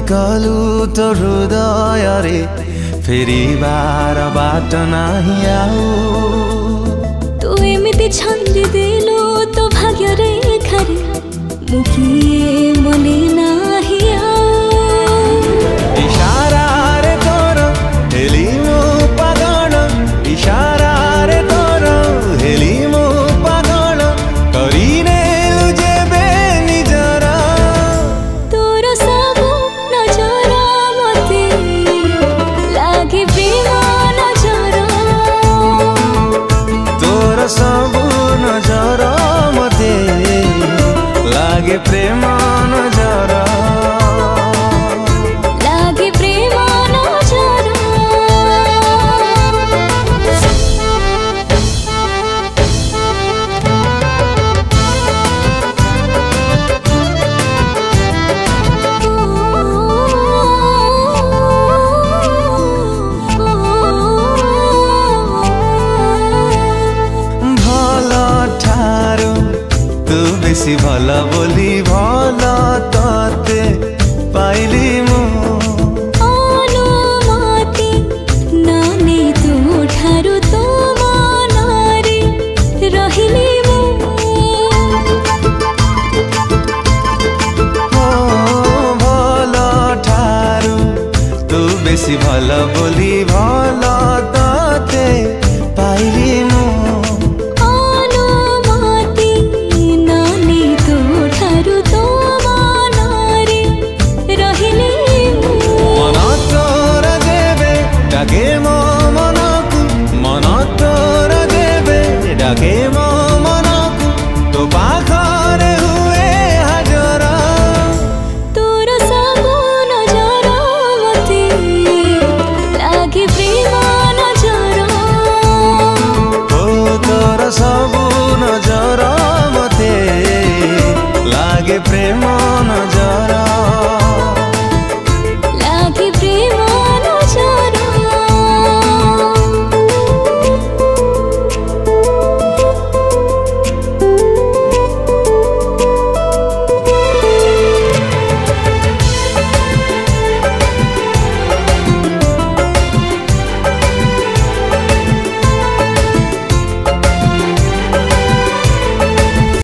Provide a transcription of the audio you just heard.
कलु तो हृदय रे फेरी बार बाट नाही आऊ तू एमिति छंदी देलु तो भाग्य रेखा रे मु किए मने नाही आऊ इशारा रे तोर हेली मो पागल इशारा रे तोर हेली मो पागल करीने जेबे निजर तोर सब नजर मते लागे प्रेम नजर तोर सब नजर मते लागे प्रेम नजर लागे प्रेम नजर भल ठारू तू बेसी भल बोली भल तते पाइली मु अनुमति नानी तू ठारू तो मनारे रहिली मु भल ठारू तू बेसी भल बोली भल तते पाइली मु अनुमति नानी तू ठारू तो मनारे रहिली मु मन तोर देवे डाके मो मनकु मन तोर देवे डाके मो मनकु तो पाखरे हुए हाजर तोर सब नजर मते लागे प्रेम नजर ओ तोर सब नजर मते लागे प्रेम नजर।